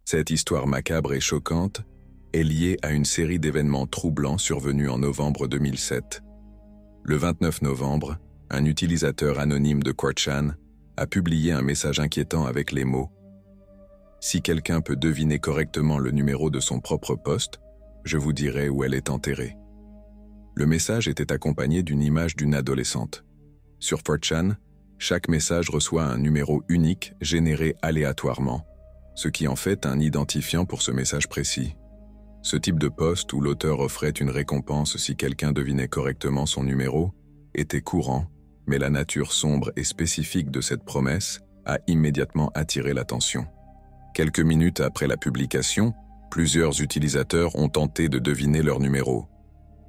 Cette histoire macabre et choquante est liée à une série d'événements troublants survenus en novembre 2007. Le 29 novembre, un utilisateur anonyme de 4chan a publié un message inquiétant avec les mots « Si quelqu'un peut deviner correctement le numéro de son propre poste, je vous dirai où elle est enterrée. » Le message était accompagné d'une image d'une adolescente. Sur 4chan, chaque message reçoit un numéro unique généré aléatoirement, ce qui en fait un identifiant pour ce message précis. Ce type de poste où l'auteur offrait une récompense si quelqu'un devinait correctement son numéro était courant, mais la nature sombre et spécifique de cette promesse a immédiatement attiré l'attention. Quelques minutes après la publication, plusieurs utilisateurs ont tenté de deviner leur numéro.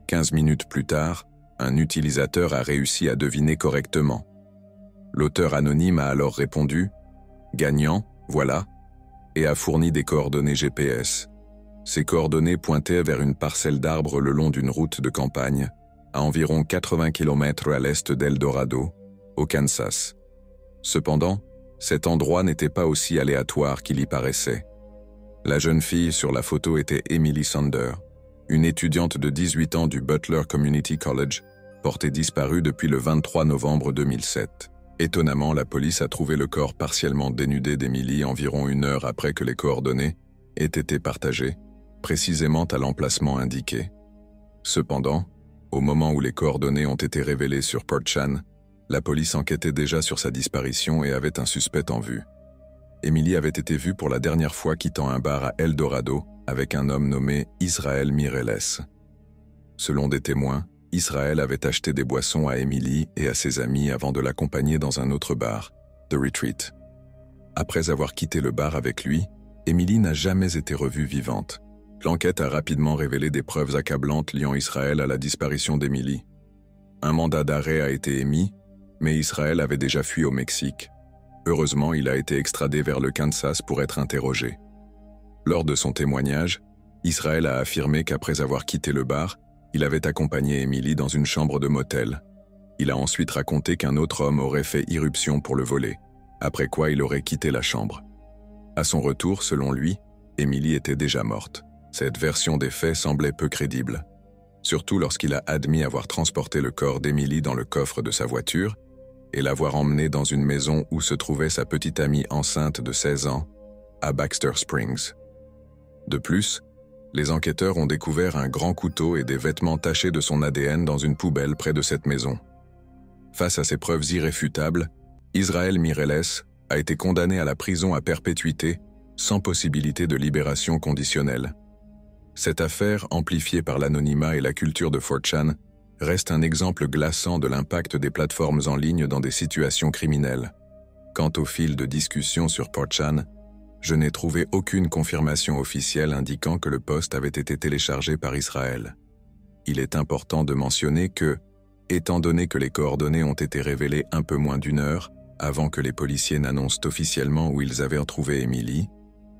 15 minutes plus tard, un utilisateur a réussi à deviner correctement. L'auteur anonyme a alors répondu « Gagnant, voilà » et a fourni des coordonnées GPS. Ces coordonnées pointaient vers une parcelle d'arbres le long d'une route de campagne, à environ 80 km à l'est d'El Dorado, au Kansas. Cependant, cet endroit n'était pas aussi aléatoire qu'il y paraissait. La jeune fille sur la photo était Emily Sander, une étudiante de 18 ans du Butler Community College, portée disparue depuis le 23 novembre 2007. Étonnamment, la police a trouvé le corps partiellement dénudé d'Emily environ 1 heure après que les coordonnées aient été partagées, précisément à l'emplacement indiqué. Cependant, au moment où les coordonnées ont été révélées sur 4chan, la police enquêtait déjà sur sa disparition et avait un suspect en vue. Emily avait été vue pour la dernière fois quittant un bar à El Dorado avec un homme nommé Israel Mireles. Selon des témoins, Israel avait acheté des boissons à Emily et à ses amis avant de l'accompagner dans un autre bar, The Retreat. Après avoir quitté le bar avec lui, Emily n'a jamais été revue vivante. L'enquête a rapidement révélé des preuves accablantes liant Israel à la disparition d'Emily. Un mandat d'arrêt a été émis, mais Israel avait déjà fui au Mexique. Heureusement, il a été extradé vers le Kansas pour être interrogé. Lors de son témoignage, Israel a affirmé qu'après avoir quitté le bar, il avait accompagné Emily dans une chambre de motel. Il a ensuite raconté qu'un autre homme aurait fait irruption pour le voler, après quoi il aurait quitté la chambre. À son retour, selon lui, Emily était déjà morte. Cette version des faits semblait peu crédible, surtout lorsqu'il a admis avoir transporté le corps d'Emily dans le coffre de sa voiture et l'avoir emmenée dans une maison où se trouvait sa petite amie enceinte de 16 ans, à Baxter Springs. De plus, les enquêteurs ont découvert un grand couteau et des vêtements tachés de son ADN dans une poubelle près de cette maison. Face à ces preuves irréfutables, Israel Mireles a été condamné à la prison à perpétuité sans possibilité de libération conditionnelle. Cette affaire, amplifiée par l'anonymat et la culture de 4chan, reste un exemple glaçant de l'impact des plateformes en ligne dans des situations criminelles. Quant au fil de discussion sur 4chan, je n'ai trouvé aucune confirmation officielle indiquant que le post avait été téléchargé par Israël. Il est important de mentionner que, étant donné que les coordonnées ont été révélées un peu moins d'1 heure avant que les policiers n'annoncent officiellement où ils avaient retrouvé Emily,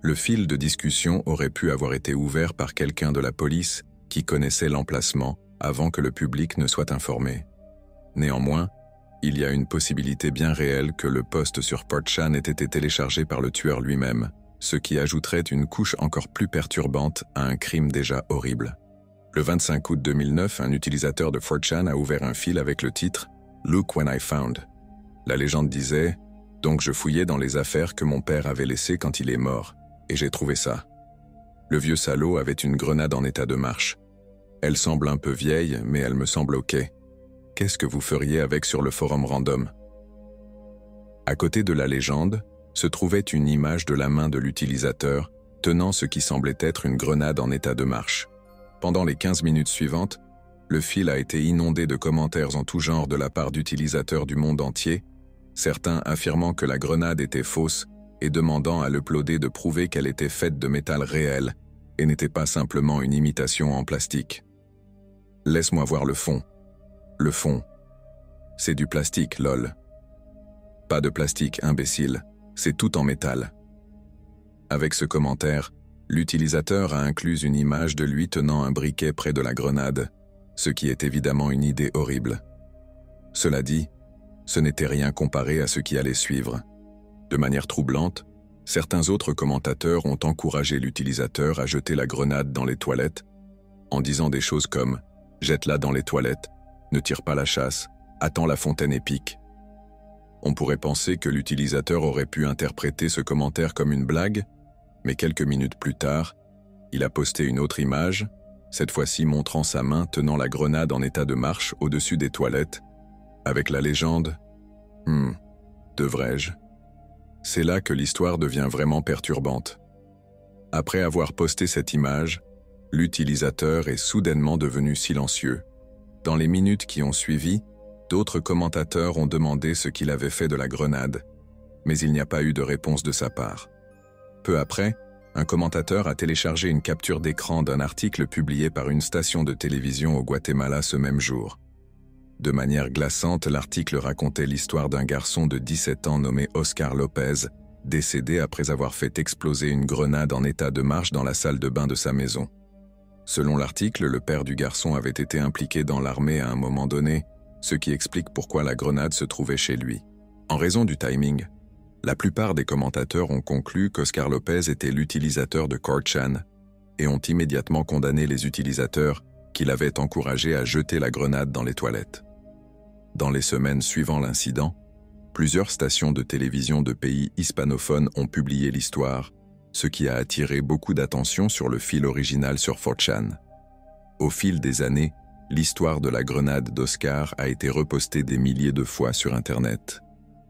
le fil de discussion aurait pu avoir été ouvert par quelqu'un de la police qui connaissait l'emplacement avant que le public ne soit informé. Néanmoins, il y a une possibilité bien réelle que le post sur 4chan ait été téléchargé par le tueur lui-même, ce qui ajouterait une couche encore plus perturbante à un crime déjà horrible. Le 25 août 2009, un utilisateur de 4chan a ouvert un fil avec le titre « Look when I found ». La légende disait « Donc je fouillais dans les affaires que mon père avait laissées quand il est mort, et j'ai trouvé ça. Le vieux salaud avait une grenade en état de marche. Elle semble un peu vieille, mais elle me semble ok. Qu'est-ce que vous feriez avec sur le forum random ?» À côté de la légende, se trouvait une image de la main de l'utilisateur tenant ce qui semblait être une grenade en état de marche. Pendant les 15 minutes suivantes, le fil a été inondé de commentaires en tout genre de la part d'utilisateurs du monde entier, certains affirmant que la grenade était fausse et demandant à l'uploader de prouver qu'elle était faite de métal réel et n'était pas simplement une imitation en plastique. Laisse-moi voir le fond. Le fond. C'est du plastique, lol. Pas de plastique, imbécile. C'est tout en métal. Avec ce commentaire, l'utilisateur a inclus une image de lui tenant un briquet près de la grenade, ce qui est évidemment une idée horrible. Cela dit, ce n'était rien comparé à ce qui allait suivre. De manière troublante, Certains autres commentateurs ont encouragé l'utilisateur à jeter la grenade dans les toilettes, en disant des choses comme « jette-la dans les toilettes »,« ne tire pas la chasse »,« attends la fontaine épique ». On pourrait penser que l'utilisateur aurait pu interpréter ce commentaire comme une blague, mais quelques minutes plus tard, il a posté une autre image, cette fois-ci montrant sa main tenant la grenade en état de marche au-dessus des toilettes, avec la légende « devrais-je ?» C'est là que l'histoire devient vraiment perturbante. Après avoir posté cette image, l'utilisateur est soudainement devenu silencieux. Dans les minutes qui ont suivi, d'autres commentateurs ont demandé ce qu'il avait fait de la grenade, mais il n'y a pas eu de réponse de sa part. Peu après, un commentateur a téléchargé une capture d'écran d'un article publié par une station de télévision au Guatemala ce même jour. De manière glaçante, l'article racontait l'histoire d'un garçon de 17 ans nommé Oscar Lopez, décédé après avoir fait exploser une grenade en état de marche dans la salle de bain de sa maison. Selon l'article, le père du garçon avait été impliqué dans l'armée à un moment donné, ce qui explique pourquoi la grenade se trouvait chez lui. En raison du timing, la plupart des commentateurs ont conclu qu'Oscar Lopez était l'utilisateur de 4chan et ont immédiatement condamné les utilisateurs qui l'avaient encouragé à jeter la grenade dans les toilettes. Dans les semaines suivant l'incident, plusieurs stations de télévision de pays hispanophones ont publié l'histoire, ce qui a attiré beaucoup d'attention sur le fil original sur 4chan. Au fil des années, l'histoire de la grenade d'Oscar a été repostée des milliers de fois sur Internet.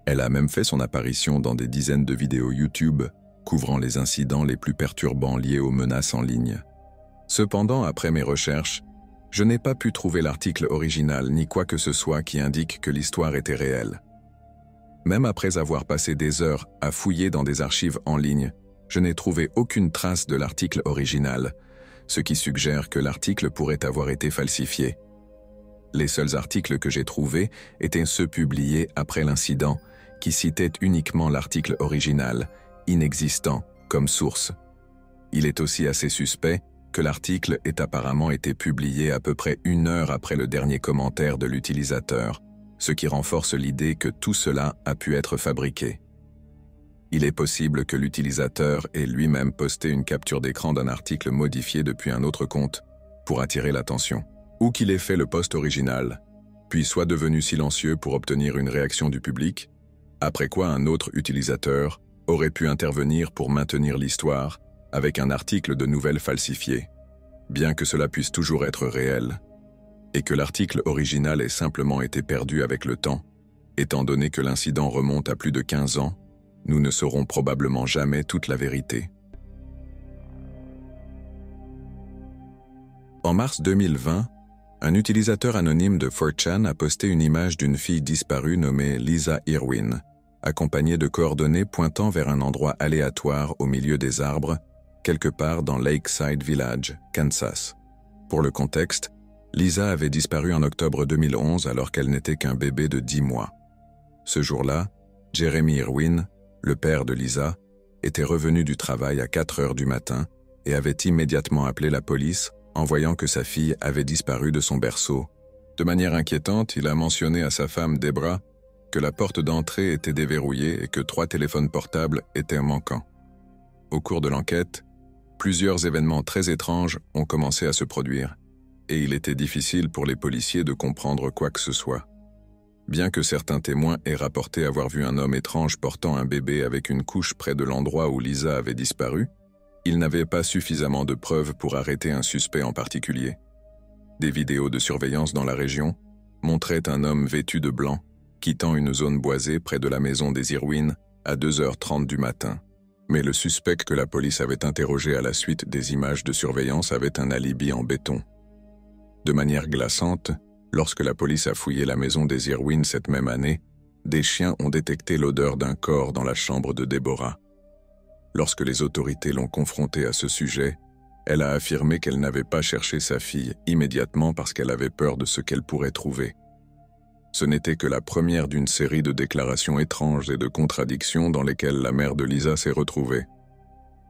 Elle a même fait son apparition dans des dizaines de vidéos YouTube couvrant les incidents les plus perturbants liés aux menaces en ligne. Cependant, après mes recherches, je n'ai pas pu trouver l'article original ni quoi que ce soit qui indique que l'histoire était réelle. Même après avoir passé des heures à fouiller dans des archives en ligne, je n'ai trouvé aucune trace de l'article original, ce qui suggère que l'article pourrait avoir été falsifié. Les seuls articles que j'ai trouvés étaient ceux publiés après l'incident, qui citaient uniquement l'article original, inexistant, comme source. Il est aussi assez suspect que l'article ait apparemment été publié à peu près 1 heure après le dernier commentaire de l'utilisateur, ce qui renforce l'idée que tout cela a pu être fabriqué. Il est possible que l'utilisateur ait lui-même posté une capture d'écran d'un article modifié depuis un autre compte pour attirer l'attention, ou qu'il ait fait le post original, puis soit devenu silencieux pour obtenir une réaction du public, après quoi un autre utilisateur aurait pu intervenir pour maintenir l'histoire avec un article de nouvelles falsifié, bien que cela puisse toujours être réel, et que l'article original ait simplement été perdu avec le temps, étant donné que l'incident remonte à plus de 15 ans, nous ne saurons probablement jamais toute la vérité. En mars 2020, un utilisateur anonyme de 4chan a posté une image d'une fille disparue nommée Lisa Irwin, accompagnée de coordonnées pointant vers un endroit aléatoire au milieu des arbres, quelque part dans Lakeside Village, Kansas. Pour le contexte, Lisa avait disparu en octobre 2011 alors qu'elle n'était qu'un bébé de 10 mois. Ce jour-là, Jeremy Irwin, le père de Lisa, était revenu du travail à 4 heures du matin et avait immédiatement appelé la police en voyant que sa fille avait disparu de son berceau. De manière inquiétante, il a mentionné à sa femme Debra que la porte d'entrée était déverrouillée et que 3 téléphones portables étaient manquants. Au cours de l'enquête, plusieurs événements très étranges ont commencé à se produire, et il était difficile pour les policiers de comprendre quoi que ce soit. Bien que certains témoins aient rapporté avoir vu un homme étrange portant un bébé avec une couche près de l'endroit où Lisa avait disparu, ils n'avaient pas suffisamment de preuves pour arrêter un suspect en particulier. Des vidéos de surveillance dans la région montraient un homme vêtu de blanc quittant une zone boisée près de la maison des Irwin à 2h30 du matin. Mais le suspect que la police avait interrogé à la suite des images de surveillance avait un alibi en béton. De manière glaçante, lorsque la police a fouillé la maison des Irwin cette même année, des chiens ont détecté l'odeur d'un corps dans la chambre de Deborah. Lorsque les autorités l'ont confrontée à ce sujet, elle a affirmé qu'elle n'avait pas cherché sa fille immédiatement parce qu'elle avait peur de ce qu'elle pourrait trouver. Ce n'était que la première d'une série de déclarations étranges et de contradictions dans lesquelles la mère de Lisa s'est retrouvée.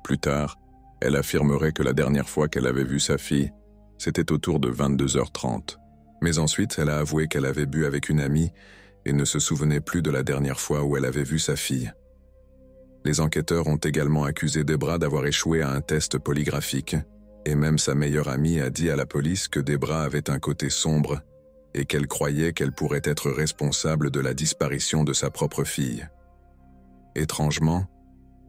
Plus tard, elle affirmerait que la dernière fois qu'elle avait vu sa fille, c'était autour de 22h30. Mais ensuite, elle a avoué qu'elle avait bu avec une amie et ne se souvenait plus de la dernière fois où elle avait vu sa fille. Les enquêteurs ont également accusé Debra d'avoir échoué à un test polygraphique, et même sa meilleure amie a dit à la police que Debra avait un côté sombre et qu'elle croyait qu'elle pourrait être responsable de la disparition de sa propre fille. Étrangement,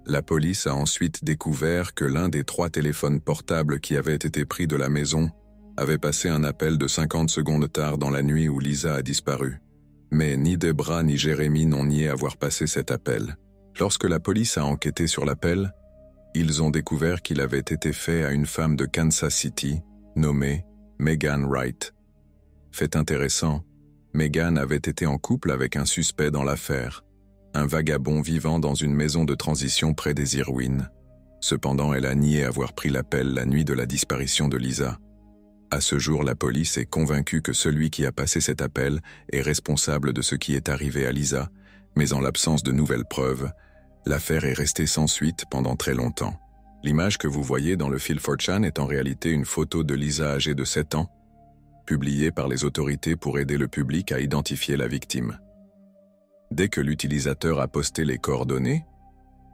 la police a ensuite découvert que l'un des 3 téléphones portables qui avaient été pris de la maison avait passé un appel de 50 secondes tard dans la nuit où Lisa a disparu. Mais ni Debra ni Jérémy n'ont nié avoir passé cet appel. Lorsque la police a enquêté sur l'appel, ils ont découvert qu'il avait été fait à une femme de Kansas City, nommée Megan Wright. Fait intéressant, Megan avait été en couple avec un suspect dans l'affaire, un vagabond vivant dans une maison de transition près des Irwin. Cependant, elle a nié avoir pris l'appel la nuit de la disparition de Lisa. À ce jour, la police est convaincue que celui qui a passé cet appel est responsable de ce qui est arrivé à Lisa, mais en l'absence de nouvelles preuves, l'affaire est restée sans suite pendant très longtemps. L'image que vous voyez dans le fil 4chan est en réalité une photo de Lisa âgée de 7 ans, publiée par les autorités pour aider le public à identifier la victime. Dès que l'utilisateur a posté les coordonnées,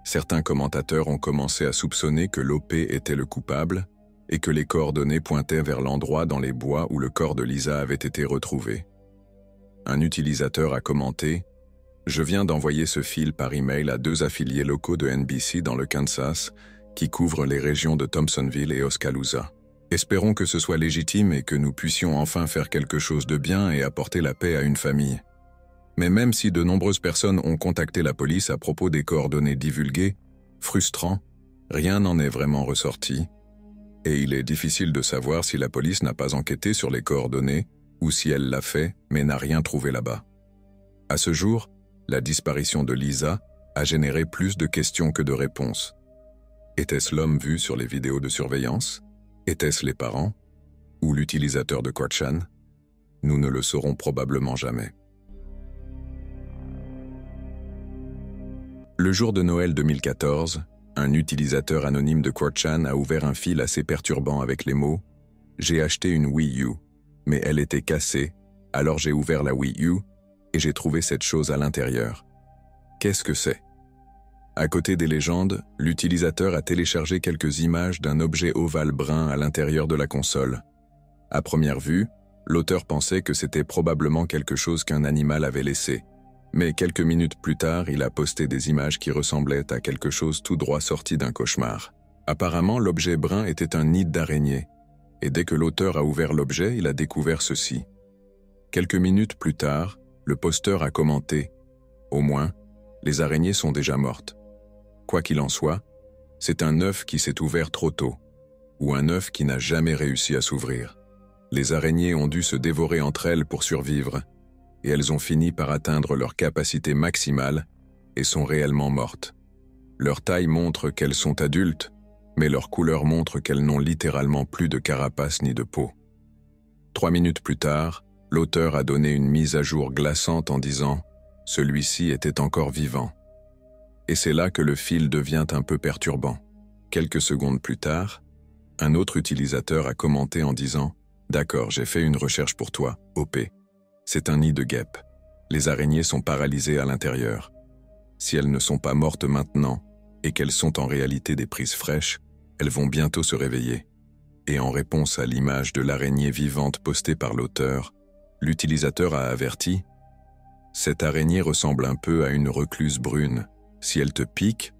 certains commentateurs ont commencé à soupçonner que l'OP était le coupable et que les coordonnées pointaient vers l'endroit dans les bois où le corps de Lisa avait été retrouvé. Un utilisateur a commenté « Je viens d'envoyer ce fil par email à 2 affiliés locaux de NBC dans le Kansas qui couvrent les régions de Thompsonville et Oskaloosa. Espérons que ce soit légitime et que nous puissions enfin faire quelque chose de bien et apporter la paix à une famille. Mais même si de nombreuses personnes ont contacté la police à propos des coordonnées divulguées, frustrant, rien n'en est vraiment ressorti. Et il est difficile de savoir si la police n'a pas enquêté sur les coordonnées ou si elle l'a fait mais n'a rien trouvé là-bas. À ce jour, la disparition de Lisa a généré plus de questions que de réponses. Était-ce l'homme vu sur les vidéos de surveillance? Était-ce les parents? Ou l'utilisateur de 4chan? Nous ne le saurons probablement jamais. Le jour de Noël 2014, un utilisateur anonyme de 4chan a ouvert un fil assez perturbant avec les mots « J'ai acheté une Wii U, mais elle était cassée, alors j'ai ouvert la Wii U et j'ai trouvé cette chose à l'intérieur. Qu'est-ce que c'est ?» À côté des légendes, l'utilisateur a téléchargé quelques images d'un objet ovale brun à l'intérieur de la console. À première vue, l'auteur pensait que c'était probablement quelque chose qu'un animal avait laissé. Mais quelques minutes plus tard, il a posté des images qui ressemblaient à quelque chose tout droit sorti d'un cauchemar. Apparemment, l'objet brun était un nid d'araignée, et dès que l'auteur a ouvert l'objet, il a découvert ceci. Quelques minutes plus tard, le posteur a commenté « Au moins, les araignées sont déjà mortes. Quoi qu'il en soit, c'est un œuf qui s'est ouvert trop tôt, ou un œuf qui n'a jamais réussi à s'ouvrir. Les araignées ont dû se dévorer entre elles pour survivre, et elles ont fini par atteindre leur capacité maximale et sont réellement mortes. Leur taille montre qu'elles sont adultes, mais leur couleur montre qu'elles n'ont littéralement plus de carapace ni de peau. 3 minutes plus tard, l'auteur a donné une mise à jour glaçante en disant « Celui-ci était encore vivant ». Et c'est là que le fil devient un peu perturbant. Quelques secondes plus tard, un autre utilisateur a commenté en disant « D'accord, j'ai fait une recherche pour toi, OP. C'est un nid de guêpes. Les araignées sont paralysées à l'intérieur. Si elles ne sont pas mortes maintenant, et qu'elles sont en réalité des prises fraîches, elles vont bientôt se réveiller. » Et en réponse à l'image de l'araignée vivante postée par l'auteur, l'utilisateur a averti « Cette araignée ressemble un peu à une recluse brune. Si elle te pique,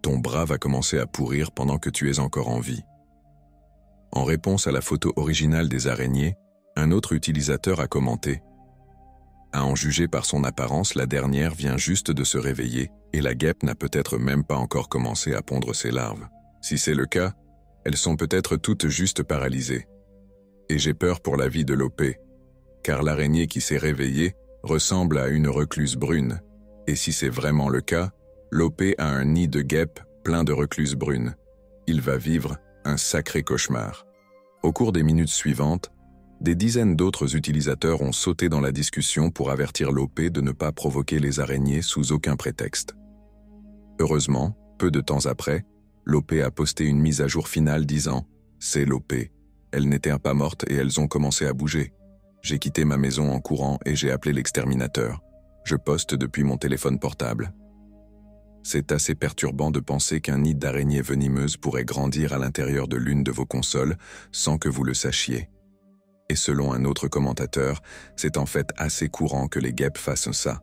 ton bras va commencer à pourrir pendant que tu es encore en vie. » En réponse à la photo originale des araignées, un autre utilisateur a commenté « À en juger par son apparence, la dernière vient juste de se réveiller et la guêpe n'a peut-être même pas encore commencé à pondre ses larves. Si c'est le cas, elles sont peut-être toutes juste paralysées. Et j'ai peur pour la vie de l'OP, car l'araignée qui s'est réveillée ressemble à une recluse brune. Et si c'est vraiment le cas, l'OP a un nid de guêpes plein de recluses brunes. Il va vivre un sacré cauchemar. » Au cours des minutes suivantes, des dizaines d'autres utilisateurs ont sauté dans la discussion pour avertir l'OP de ne pas provoquer les araignées sous aucun prétexte. Heureusement, peu de temps après, l'OP a posté une mise à jour finale disant « C'est l'OP. Elles n'étaient pas mortes et elles ont commencé à bouger. J'ai quitté ma maison en courant et j'ai appelé l'exterminateur. Je poste depuis mon téléphone portable. » C'est assez perturbant de penser qu'un nid d'araignée venimeuse pourrait grandir à l'intérieur de l'une de vos consoles sans que vous le sachiez. Et selon un autre commentateur, c'est en fait assez courant que les guêpes fassent ça.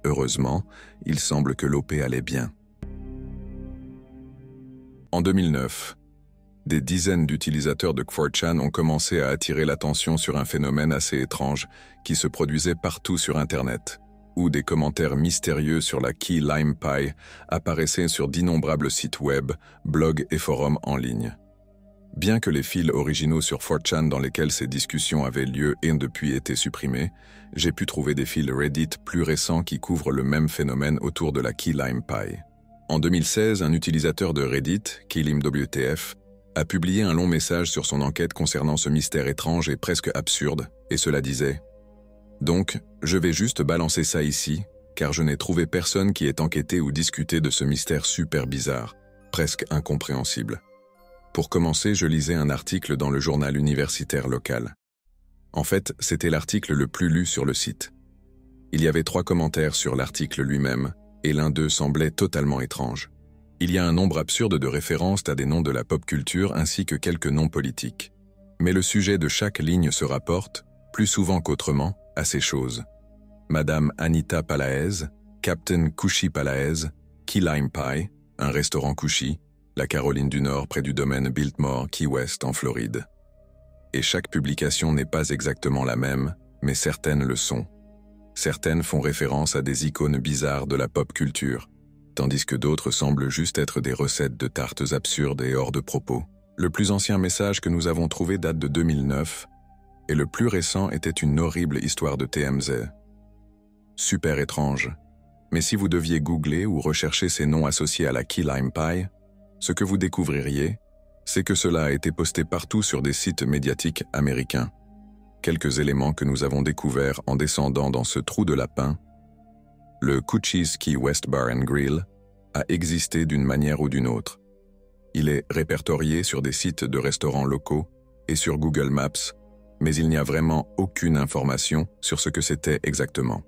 Heureusement, il semble que l'OP allait bien. En 2009, des dizaines d'utilisateurs de 4chan ont commencé à attirer l'attention sur un phénomène assez étrange qui se produisait partout sur Internet, où des commentaires mystérieux sur la Key Lime Pie apparaissaient sur d'innombrables sites web, blogs et forums en ligne. Bien que les fils originaux sur 4chan dans lesquels ces discussions avaient lieu aient depuis été supprimés, j'ai pu trouver des fils Reddit plus récents qui couvrent le même phénomène autour de la Key Lime Pie. En 2016, un utilisateur de Reddit, KeyLimeWTF, a publié un long message sur son enquête concernant ce mystère étrange et presque absurde, et cela disait « Donc, je vais juste balancer ça ici, car je n'ai trouvé personne qui ait enquêté ou discuté de ce mystère super bizarre, presque incompréhensible. » Pour commencer, je lisais un article dans le journal universitaire local. En fait, c'était l'article le plus lu sur le site. Il y avait 3 commentaires sur l'article lui-même, et l'un d'eux semblait totalement étrange. Il y a un nombre absurde de références à des noms de la pop culture ainsi que quelques noms politiques. Mais le sujet de chaque ligne se rapporte, plus souvent qu'autrement, à ces choses. Madame Anita Palaez, Captain Cushy Palaez, Key Lime Pie, un restaurant Cushy, la Caroline du Nord près du domaine Biltmore, Key West en Floride. Et chaque publication n'est pas exactement la même, mais certaines le sont. Certaines font référence à des icônes bizarres de la pop culture, tandis que d'autres semblent juste être des recettes de tartes absurdes et hors de propos. Le plus ancien message que nous avons trouvé date de 2009, et le plus récent était une horrible histoire de TMZ. Super étrange. Mais si vous deviez googler ou rechercher ces noms associés à la Key Lime Pie, ce que vous découvririez, c'est que cela a été posté partout sur des sites médiatiques américains. Quelques éléments que nous avons découverts en descendant dans ce trou de lapin. Le Cushy's Key West Bar and Grill a existé d'une manière ou d'une autre. Il est répertorié sur des sites de restaurants locaux et sur Google Maps, mais il n'y a vraiment aucune information sur ce que c'était exactement.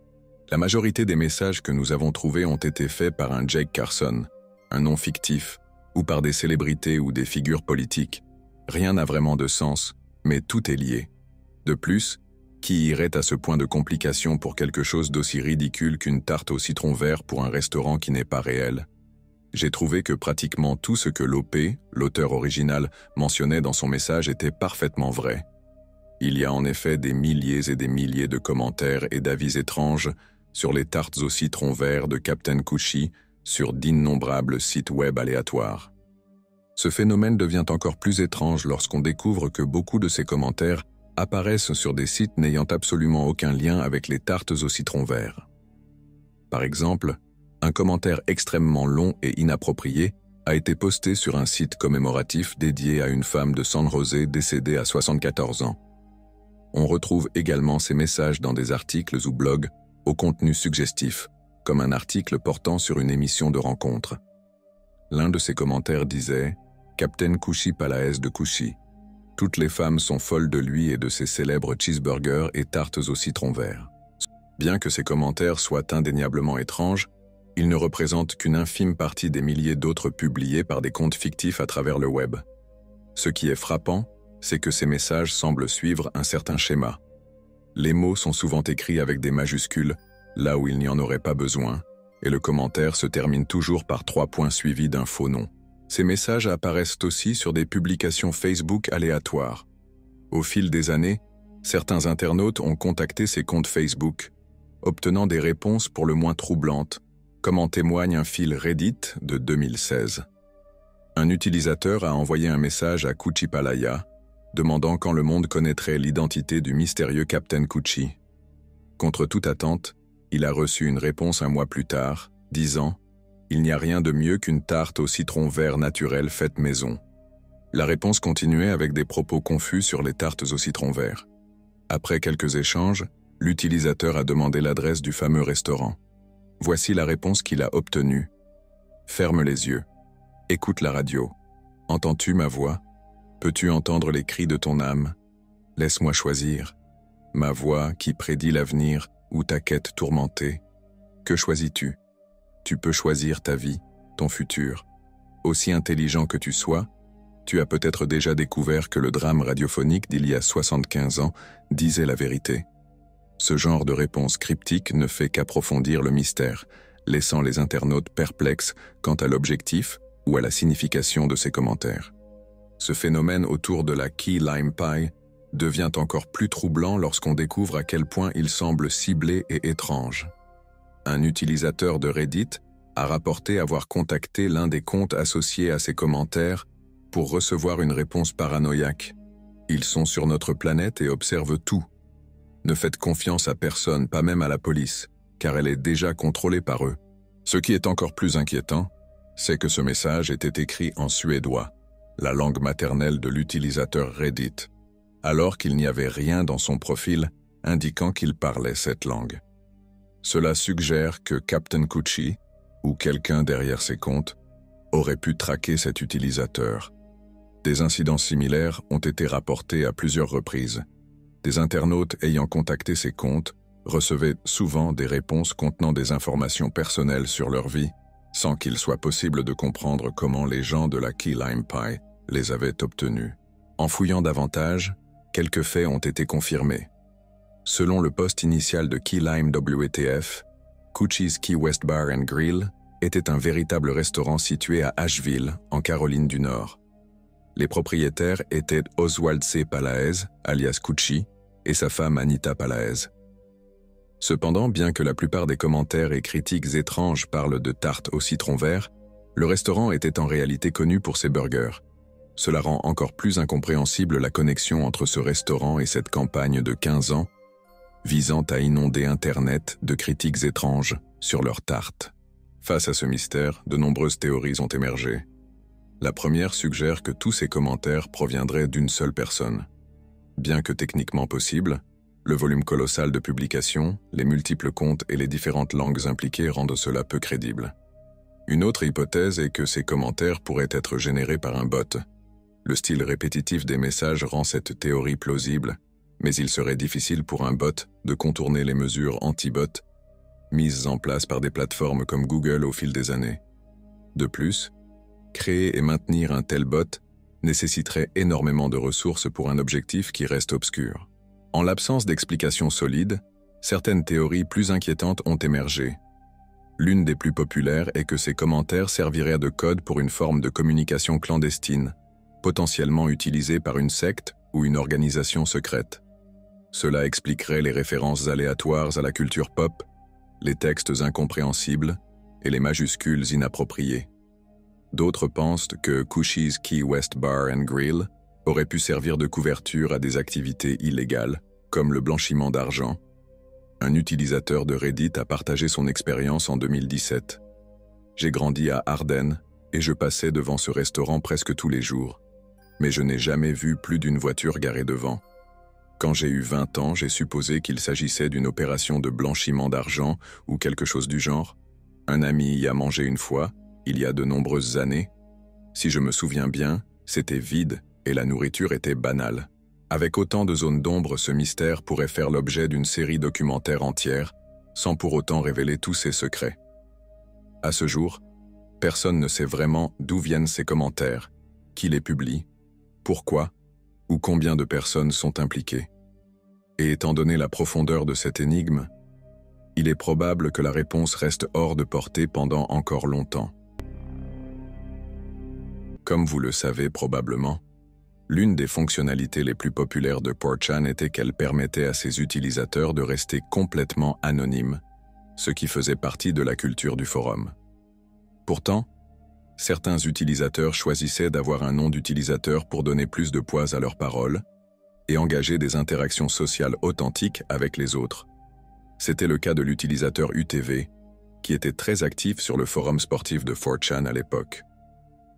La majorité des messages que nous avons trouvés ont été faits par un Jake Carson, un nom fictif, ou par des célébrités ou des figures politiques. Rien n'a vraiment de sens, mais tout est lié. De plus, qui irait à ce point de complication pour quelque chose d'aussi ridicule qu'une tarte au citron vert pour un restaurant qui n'est pas réel? J'ai trouvé que pratiquement tout ce que l'OP, l'auteur original, mentionnait dans son message était parfaitement vrai. Il y a en effet des milliers et des milliers de commentaires et d'avis étranges sur les tartes au citron vert de Captain Cushy sur d'innombrables sites web aléatoires. Ce phénomène devient encore plus étrange lorsqu'on découvre que beaucoup de ces commentaires apparaissent sur des sites n'ayant absolument aucun lien avec les tartes au citron vert. Par exemple, un commentaire extrêmement long et inapproprié a été posté sur un site commémoratif dédié à une femme de San José décédée à 74 ans. On retrouve également ces messages dans des articles ou blogs au contenu suggestif, comme un article portant sur une émission de rencontre. L'un de ces commentaires disait « Captain Cushy Palaez de Cushy. Toutes les femmes sont folles de lui et de ses célèbres cheeseburgers et tartes au citron vert. » Bien que ces commentaires soient indéniablement étranges, ils ne représentent qu'une infime partie des milliers d'autres publiés par des comptes fictifs à travers le web. Ce qui est frappant, c'est que ces messages semblent suivre un certain schéma. Les mots sont souvent écrits avec des majuscules, là où il n'y en aurait pas besoin, et le commentaire se termine toujours par 3 points suivis d'un faux nom. Ces messages apparaissent aussi sur des publications Facebook aléatoires. Au fil des années, certains internautes ont contacté ces comptes Facebook, obtenant des réponses pour le moins troublantes, comme en témoigne un fil Reddit de 2016. Un utilisateur a envoyé un message à Kuchipalaya, demandant quand le monde connaîtrait l'identité du mystérieux Captain Cushy. Contre toute attente, il a reçu une réponse un mois plus tard, disant « Il n'y a rien de mieux qu'une tarte au citron vert naturel faite maison ». La réponse continuait avec des propos confus sur les tartes au citron vert. Après quelques échanges, l'utilisateur a demandé l'adresse du fameux restaurant. Voici la réponse qu'il a obtenue. « Ferme les yeux. Écoute la radio. Entends-tu ma voix? Peux-tu entendre les cris de ton âme? Laisse-moi choisir. Ma voix qui prédit l'avenir ou ta quête tourmentée. Que choisis-tu? Tu peux choisir ta vie ton futur. Aussi intelligent que tu sois, tu as peut-être déjà découvert que le drame radiophonique d'il y a 75 ans disait la vérité. Ce genre de réponse cryptique ne fait qu'approfondir le mystère, laissant les internautes perplexes quant à l'objectif ou à la signification de ces commentaires. Ce phénomène autour de la Key Lime Pie devient encore plus troublant lorsqu'on découvre à quel point il semble ciblé et étrange. Un utilisateur de Reddit a rapporté avoir contacté l'un des comptes associés à ces commentaires pour recevoir une réponse paranoïaque. Ils sont sur notre planète et observent tout. Ne faites confiance à personne, pas même à la police, car elle est déjà contrôlée par eux. Ce qui est encore plus inquiétant, c'est que ce message était écrit en suédois, la langue maternelle de l'utilisateur Reddit, alors qu'il n'y avait rien dans son profil indiquant qu'il parlait cette langue. Cela suggère que Captain Coochie, ou quelqu'un derrière ses comptes, aurait pu traquer cet utilisateur. Des incidents similaires ont été rapportés à plusieurs reprises. Des internautes ayant contacté ces comptes recevaient souvent des réponses contenant des informations personnelles sur leur vie, sans qu'il soit possible de comprendre comment les gens de la Key Lime Pie les avaient obtenus. En fouillant davantage, quelques faits ont été confirmés. Selon le post initial de Key Lime WTF, Coochie's Key West Bar and Grill était un véritable restaurant situé à Asheville, en Caroline du Nord. Les propriétaires étaient Oswald C. Palaez, alias Coochie, et sa femme Anita Palaez. Cependant, bien que la plupart des commentaires et critiques étranges parlent de tartes au citron vert, le restaurant était en réalité connu pour ses burgers. Cela rend encore plus incompréhensible la connexion entre ce restaurant et cette campagne de 15 ans, visant à inonder Internet de critiques étranges sur leurs tartes. Face à ce mystère, de nombreuses théories ont émergé. La première suggère que tous ces commentaires proviendraient d'une seule personne. Bien que techniquement possible, le volume colossal de publications, les multiples comptes et les différentes langues impliquées rendent cela peu crédible. Une autre hypothèse est que ces commentaires pourraient être générés par un bot. Le style répétitif des messages rend cette théorie plausible, mais il serait difficile pour un bot de contourner les mesures anti-bot mises en place par des plateformes comme Google au fil des années. De plus, créer et maintenir un tel bot nécessiterait énormément de ressources pour un objectif qui reste obscur. En l'absence d'explications solides, certaines théories plus inquiétantes ont émergé. L'une des plus populaires est que ces commentaires serviraient de code pour une forme de communication clandestine, potentiellement utilisée par une secte ou une organisation secrète. Cela expliquerait les références aléatoires à la culture pop, les textes incompréhensibles et les majuscules inappropriées. D'autres pensent que Coochie's Key West Bar and Grill aurait pu servir de couverture à des activités illégales, comme le blanchiment d'argent. Un utilisateur de Reddit a partagé son expérience en 2017. « J'ai grandi à Ardennes et je passais devant ce restaurant presque tous les jours, mais je n'ai jamais vu plus d'une voiture garée devant. Quand j'ai eu 20 ans, j'ai supposé qu'il s'agissait d'une opération de blanchiment d'argent ou quelque chose du genre. Un ami y a mangé une fois, il y a de nombreuses années. Si je me souviens bien, c'était vide et la nourriture était banale. Avec autant de zones d'ombre, ce mystère pourrait faire l'objet d'une série documentaire entière, sans pour autant révéler tous ses secrets. À ce jour, personne ne sait vraiment d'où viennent ces commentaires, qui les publie, pourquoi ou combien de personnes sont impliquées. Et étant donné la profondeur de cette énigme, il est probable que la réponse reste hors de portée pendant encore longtemps. Comme vous le savez probablement, l'une des fonctionnalités les plus populaires de 4chan était qu'elle permettait à ses utilisateurs de rester complètement anonymes, ce qui faisait partie de la culture du forum. Pourtant, certains utilisateurs choisissaient d'avoir un nom d'utilisateur pour donner plus de poids à leurs paroles et engager des interactions sociales authentiques avec les autres. C'était le cas de l'utilisateur UTV, qui était très actif sur le forum sportif de 4chan à l'époque.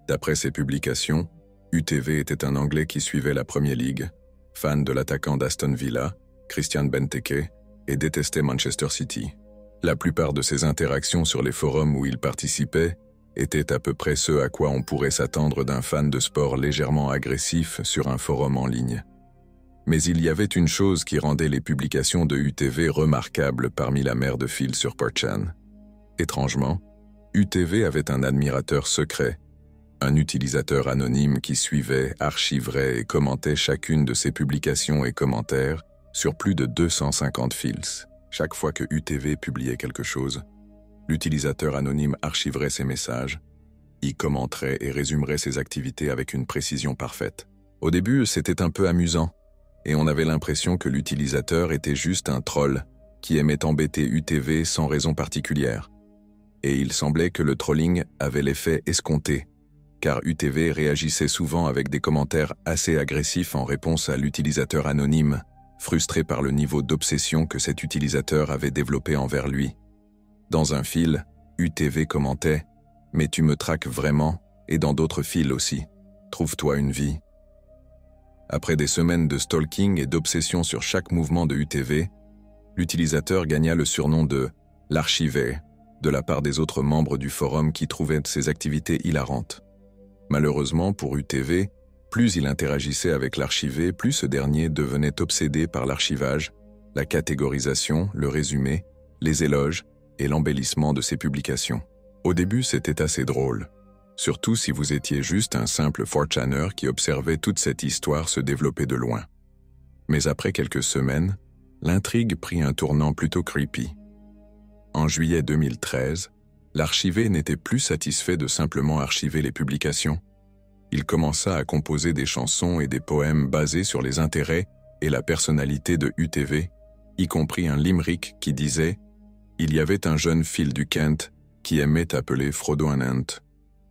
D'après ses publications, UTV était un Anglais qui suivait la Premier League, fan de l'attaquant d'Aston Villa, Christian Benteke, et détestait Manchester City. La plupart de ses interactions sur les forums où il participait étaient à peu près ce à quoi on pourrait s'attendre d'un fan de sport légèrement agressif sur un forum en ligne. Mais il y avait une chose qui rendait les publications de UTV remarquables parmi la mer de fil sur 4chan. Étrangement, UTV avait un admirateur secret, un utilisateur anonyme qui suivait, archiverait et commentait chacune de ses publications et commentaires sur plus de 250 fils. Chaque fois que UTV publiait quelque chose, l'utilisateur anonyme archiverait ses messages, y commenterait et résumerait ses activités avec une précision parfaite. Au début, c'était un peu amusant, et on avait l'impression que l'utilisateur était juste un troll qui aimait embêter UTV sans raison particulière. Et il semblait que le trolling avait l'effet escompté, car UTV réagissait souvent avec des commentaires assez agressifs en réponse à l'utilisateur anonyme, frustré par le niveau d'obsession que cet utilisateur avait développé envers lui. Dans un fil, UTV commentait « Mais tu me traques vraiment ?» et dans d'autres fils aussi. « Trouve-toi une vie. » Après des semaines de stalking et d'obsession sur chaque mouvement de UTV, l'utilisateur gagna le surnom de « l'archivé » de la part des autres membres du forum qui trouvaient ses activités hilarantes. Malheureusement pour UTV, plus il interagissait avec l'archivé, plus ce dernier devenait obsédé par l'archivage, la catégorisation, le résumé, les éloges et l'embellissement de ses publications. Au début, c'était assez drôle, surtout si vous étiez juste un simple 4chaner qui observait toute cette histoire se développer de loin. Mais après quelques semaines, l'intrigue prit un tournant plutôt creepy. En juillet 2013, l'archivé n'était plus satisfait de simplement archiver les publications. Il commença à composer des chansons et des poèmes basés sur les intérêts et la personnalité de UTV, y compris un limerick qui disait « Il y avait un jeune Phil du Kent qui aimait appeler Frodo un ant.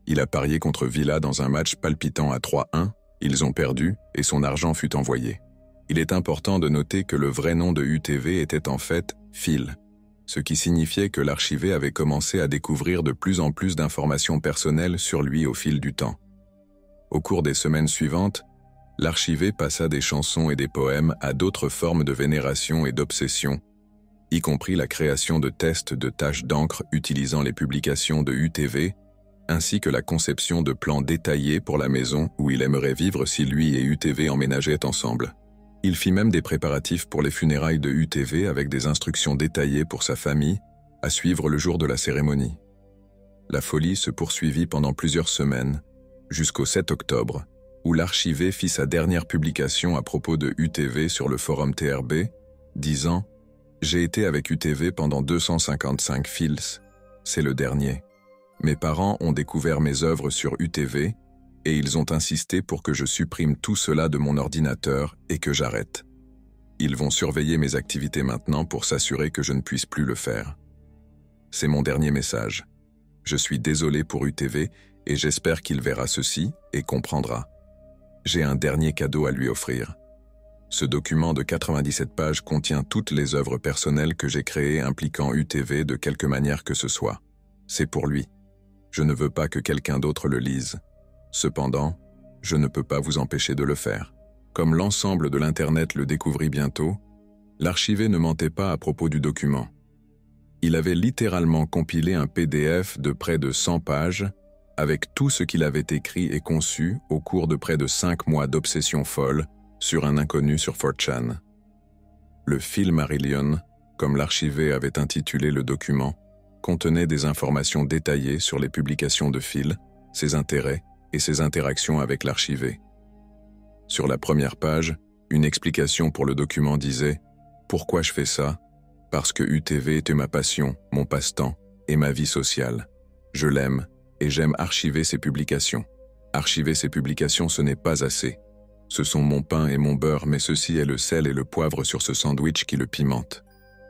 Il a parié contre Villa dans un match palpitant à 3-1, ils ont perdu et son argent fut envoyé. » Il est important de noter que le vrai nom de UTV était en fait Phil, ce qui signifiait que l'archivé avait commencé à découvrir de plus en plus d'informations personnelles sur lui au fil du temps. Au cours des semaines suivantes, l'archivé passa des chansons et des poèmes à d'autres formes de vénération et d'obsession, y compris la création de tests de taches d'encre utilisant les publications de UTV, ainsi que la conception de plans détaillés pour la maison où il aimerait vivre si lui et UTV emménageaient ensemble. Il fit même des préparatifs pour les funérailles de UTV avec des instructions détaillées pour sa famille, à suivre le jour de la cérémonie. La folie se poursuivit pendant plusieurs semaines, jusqu'au 7 octobre, où l'archivé fit sa dernière publication à propos de UTV sur le forum TRB, disant « J'ai été avec UTV pendant 255 fils, c'est le dernier. Mes parents ont découvert mes œuvres sur UTV, et ils ont insisté pour que je supprime tout cela de mon ordinateur et que j'arrête. Ils vont surveiller mes activités maintenant pour s'assurer que je ne puisse plus le faire. C'est mon dernier message. Je suis désolé pour UTV et j'espère qu'il verra ceci et comprendra. J'ai un dernier cadeau à lui offrir. Ce document de 97 pages contient toutes les œuvres personnelles que j'ai créées impliquant UTV de quelque manière que ce soit. C'est pour lui. Je ne veux pas que quelqu'un d'autre le lise. Cependant, je ne peux pas vous empêcher de le faire. Comme l'ensemble de l'Internet le découvrit bientôt, l'archivé ne mentait pas à propos du document. Il avait littéralement compilé un PDF de près de 100 pages avec tout ce qu'il avait écrit et conçu au cours de près de 5 mois d'obsession folle sur un inconnu sur 4chan. Le fil Marillion, comme l'archivé avait intitulé le document, contenait des informations détaillées sur les publications de Phil, ses intérêts et ses interactions avec l'archivé. Sur la première page, une explication pour le document disait « Pourquoi je fais ça ? Parce que UTV était ma passion, mon passe-temps et ma vie sociale. Je l'aime et j'aime archiver ses publications. Archiver ses publications, ce n'est pas assez. Ce sont mon pain et mon beurre, mais ceci est le sel et le poivre sur ce sandwich qui le pimente. »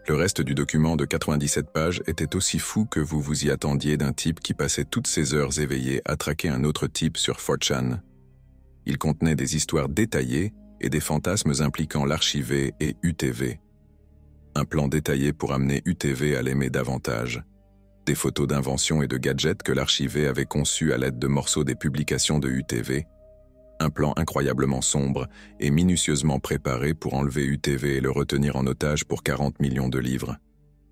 Le reste du document de 97 pages était aussi fou que vous vous y attendiez d'un type qui passait toutes ses heures éveillé à traquer un autre type sur 4chan. Il contenait des histoires détaillées et des fantasmes impliquant l'archivé et UTV. Un plan détaillé pour amener UTV à l'aimer davantage. Des photos d'inventions et de gadgets que l'archivé avait conçus à l'aide de morceaux des publications de UTV. Un plan incroyablement sombre et minutieusement préparé pour enlever UTV et le retenir en otage pour 40 millions de livres.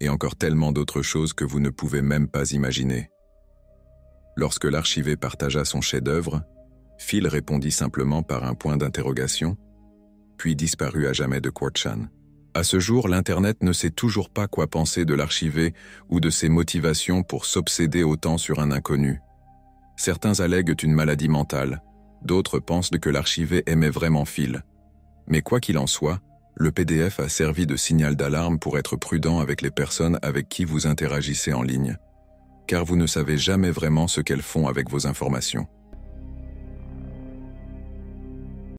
Et encore tellement d'autres choses que vous ne pouvez même pas imaginer. Lorsque l'archivé partagea son chef-d'œuvre, Phil répondit simplement par un point d'interrogation, puis disparut à jamais de 4chan. À ce jour, l'Internet ne sait toujours pas quoi penser de l'archivé ou de ses motivations pour s'obséder autant sur un inconnu. Certains allèguent une maladie mentale, d'autres pensent que l'archivé aimait vraiment Phil. Mais quoi qu'il en soit, le PDF a servi de signal d'alarme pour être prudent avec les personnes avec qui vous interagissez en ligne, car vous ne savez jamais vraiment ce qu'elles font avec vos informations.